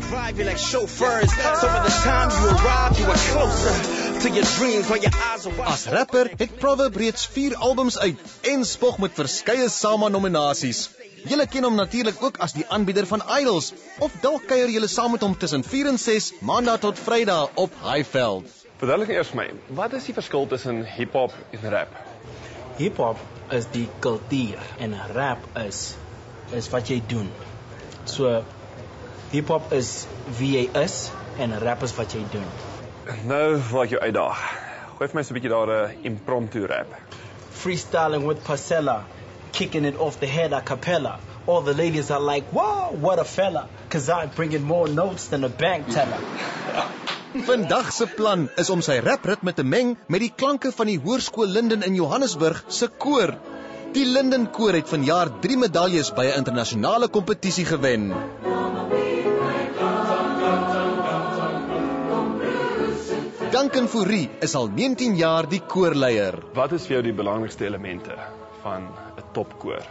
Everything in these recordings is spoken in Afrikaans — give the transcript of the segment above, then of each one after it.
Drive you like chauffeurs, so by the time you arrive, you are closer to your dreams while your eyes are wide. As rapper het Proverb reeds 4 albums uit en spog met verskeie SAMA-nominasies. Julle ken hom natuurlik ook as die aanbieder van Idols, of dalk kuier julle saam met hom tussen 4 en 6 Maandag tot Vrydag op Highveld. Verduidelik eers my, wat is die verskil tussen hip-hop en rap? Hip-hop is die kultuur en rap is wat jy doen. So hip-hop is wie jy is en rap is wat jy doen. Nou wil ek jou uitdaag. Gooi vir my so 'n bietjie daar 'n impromptu rap. Freestyling with Parcella, kicking it off the head a cappella. All the ladies are like, wow, what a fella, 'cause I bring in more notes than a bank teller. Vandag se plan is om sy rapritme te meng met die klanke van die Hoërskool Linden in Johannesburg se koor. Die Linden koor het vanjaar 3 medaljes by 'n internasionale kompetisie gewen. Duncan Fourie is al 19 jaar die koorleier. Wat is vir jou die belangrikste elemente van 'n topkoor?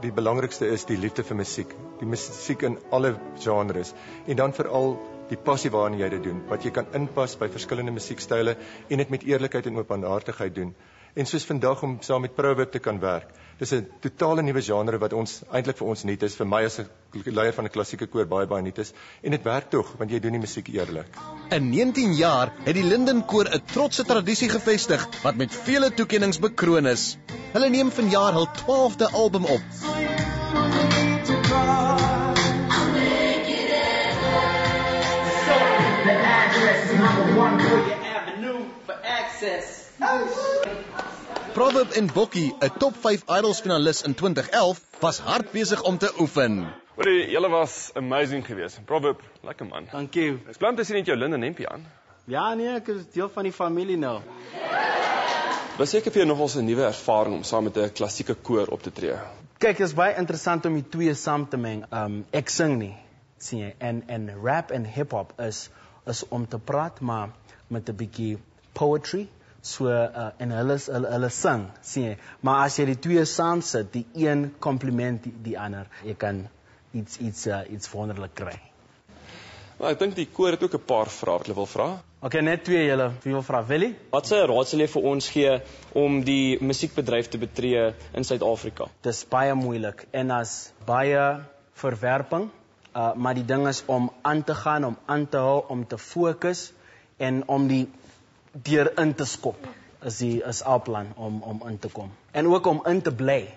Die belangrikste is die liefde vir musiek. Die musiek in alle genres. En dan veral die passie waarin jy dit doen. Wat jy kan inpas by verskillende musiekstyle en dit met eerlikheid en openhartigheid doen. En soos vandag om saam met Proverb te kan werk. Dis 'n totale nuwe genre wat ons eintlik vir ons nuut is. Vir my as 'n leier van 'n klassieke koor baie nuut is. En dit werk tog, want jy doen die musiek eerlik. In 19 jaar het die Linden koor 'n trotse tradisie gevestig wat met vele toekennings bekroon is. Hulle neem vanjaar hul 12de album op. Proverb en Bokkie, 'n top 5 Idols finalis in 2011, was hard besig om te oefen. Julle was amazing geweest. Proverb, lekker man. Dankie. Ek plan te sien net jou Linden hempie aan. Ja nee, ek is deel van die familie nou. Was seker vir jou nogals 'n nuwe ervaring om saam met 'n klassieke koor op te tree? Kyk, is baie interessant om die twee saam te meng. Ek sing nie, sien jy, en rap en hip-hop is om te praat, maar met 'n bietjie poetry. So en hulle sing, sien jy. Maar as jy die twee saam sit, die een compliment die ander, jy kan iets wonderlik kry. Maar ek dink die koor het ook 'n paar vrae wat hulle wil vra. Okay, net twee julle. Wie wil vra? Willie? Wat se raad sal jy vir ons gee om die musiekbedryf te betree in Suid-Afrika? Dis baie moeilik en as baie verwerping, maar die ding is om aan te gaan, om aan te hou, om te fokus en om die deur in te skop. Is al plan om in te kom. En ook om in te bly.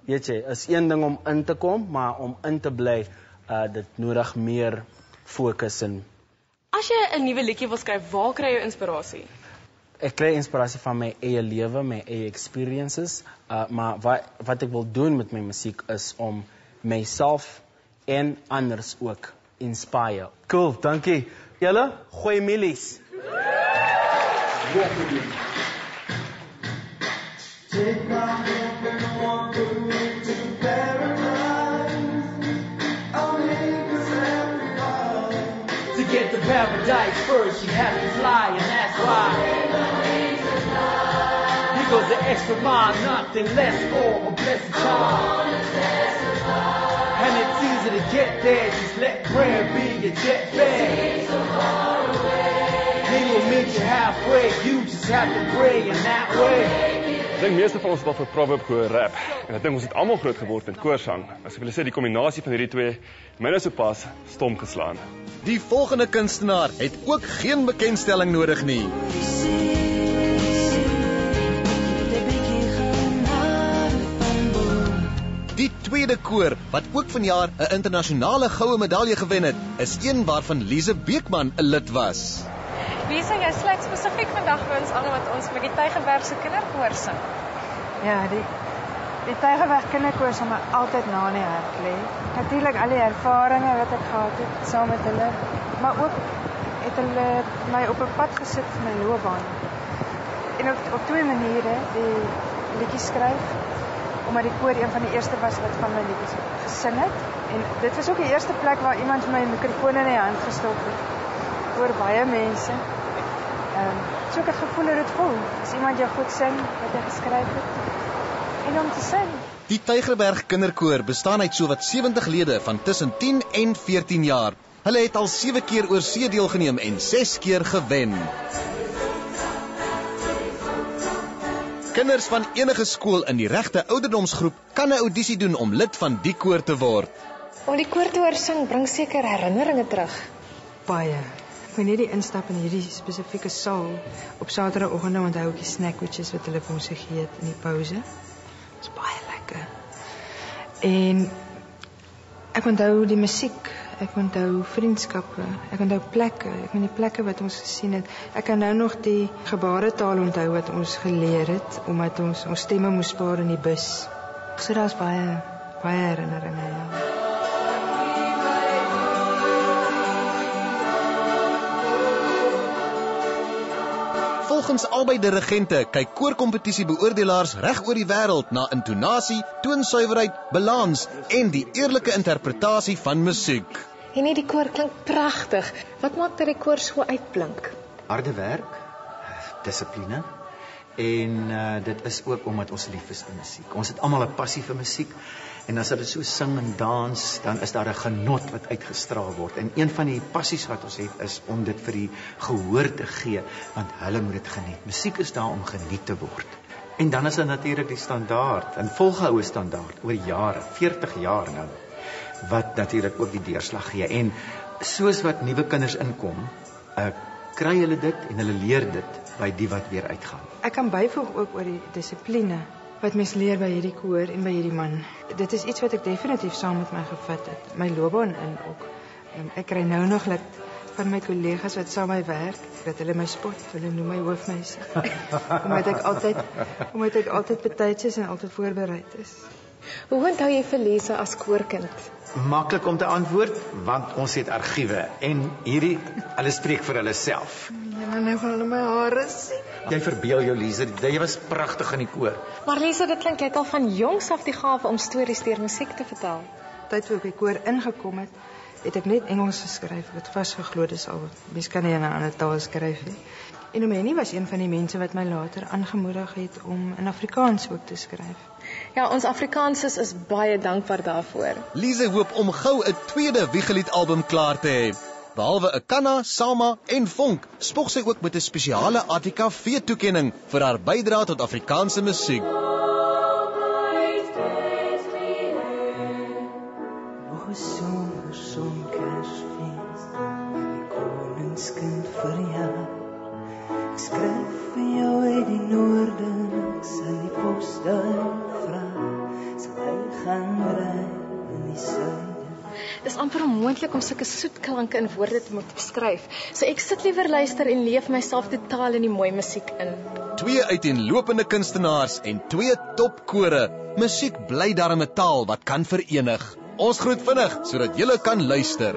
Weet jy, is een ding om in te kom, maar om in te bly, dit nodig meer fokus en. As jy 'n nuwe liedjie wil skryf, waar kry jy inspirasie? Ek kry inspirasie van my eie lewe, my eie experiences, maar wat ek wil doen met my musiek is om myself en anders ook inspire. Cool, dankie. Julle, goeie milies. To get to paradise first, you have to fly, and that's why he goes the extra mile, nothing less for a blessed child. And it's easy to get there, just let prayer be your jet bag. He will meet you halfway, you just have to pray in that way. Ek dink meeste van ons het al vir Proverb gehoor rap. En ek dink ons het almal groot geword met koorsang. As ek wil sê die kombinasie van hierdie twee, my nou sopas stom geslaan. Die volgende kunstenaar het ook geen bekendstelling nodig nie. Die tweede koor, wat ook vanjaar 'n internasionale goue medalje gewen het, is een waarvan Lise Beekman 'n lid was. Wie sing jy slegs spesifiek vandag vir ons almal wat ons met die Tygerberg se kinderkoor sing? Ja, die Tygerberg kinderkoor sal my altyd na in die hart lê. Natuurlik al die ervarings wat ek gehad het saam met hulle, maar ook het hulle my op 'n pad gesit vir my loopbaan. En op twee maniere, die liedjies skryf, omdat die koor een van die eerste was wat van my liedjies gesing het. En dit was ook die eerste plek waar iemand my 'n mikrofoon in die hand gestop het. Voor baie mense. So ek het gevoel hoe dit voel. As iemand jou goed sing, wat jy geskryf het. En om te sing. Die Tygerberg Kinderkoor bestaan uit sowat 70 lede van tussen 10 en 14 jaar. Hulle het al 7 keer oor see deelgeneem en 6 keer gewen. Kinders van enige skool in die regte ouderdomsgroep kan 'n audisie doen om lid van die koor te word. Om die koor te hoor sing bring seker herinneringe terug. Baie. Ek moet net die instap in hierdie spesifieke saal op Saterdagoggende onthou ek die snackwitches wat hulle vir ons gegee het in die pouse. Dit is baie lekker. En ek onthou die musiek, ek onthou vriendskappe, ek onthou plekke, ek meen die plekke wat ons gesien het. Ek kan nou nog die gebaretaal onthou wat ons geleer het, omdat ons stemme moes spaar in die bus. So daar's baie herinneringe, ja. Volgens albei dirigente kyk koorkompetisie beoordelaars reg oor die wêreld na intonasie, toonsuiwerheid, balans en die eerlike interpretasie van musiek. En die koor klink pragtig. Wat maak dat die koor so uitblink? Harde werk, dissipline en dit is ook omdat ons lief is vir musiek. Ons het almal 'n passie vir musiek en as hulle so sing en dans, dan is daar 'n genot wat uitgestraal word. En een van die passies wat ons het is om dit vir die gehoor te gee, want hulle moet dit geniet. Musiek is daar om geniet te word. En dan is daar natuurlik die standaard, 'n volgehoue standaard oor jare, 40 jaar nou, wat natuurlik ook die deurslag gee. En soos wat nuwe kinders inkom, kry hulle dit en hulle leer dit by die wat weer uitgaan. Ek kan byvoeg ook oor die dissipline wat mens leer by hierdie koor en by hierdie man. Dit is iets wat ek definitief saam met my gevat het, my loopbaan in ook. Ek kry nou nog dat van my kollegas wat saam met my werk, dat hulle my spot, hulle noem my hoofmeisie. omdat ek altyd betyds is en altyd voorbereid is. Hoe onthou jy vir Lise as koorkind? Maklik om te antwoord, want ons het argiewe en hulle spreek vir hulle self. Ja, nou gaan hulle my hare sien. Jy verbeel jou, Lise, jy was pragtig in die koor. Maar Lise, dit klink jy het al van jongs af die gawe om stories deur musiek te vertel. Tyd toe ek by koor ingekom het ek net Engels geskryf. Ek het vasgeglo dis al. Mens kan nie in 'n ander taal skryf nie. En Omeni was een van die mense wat my later aangemoedig het om in Afrikaans ook te skryf. Ja, ons Afrikaans is baie dankbaar daarvoor. Lise hoop om gou 'n tweede Wiegelied album klaar te hê. Behalwe 'n Kanna, Salma en Vonk, spog sy ook met 'n spesiale ATKV toekenning vir haar bydrae tot Afrikaanse musiek. Koningskind verjaar. Ek skryf vir jou uit die noorde, ek sal die posduif vra, sal hy gaan ry in die suide. Dis amper onmoontlik om sulke soet klanke in woorde te moet beskryf. So ek sit liewer luister en leef myself totaal in die mooi musiek in. 2 uiteenlopende kunstenaars en 2 topkore. Musiek bly darem 'n taal wat kan verenig. Ons groet vinnig sodat julle kan luister.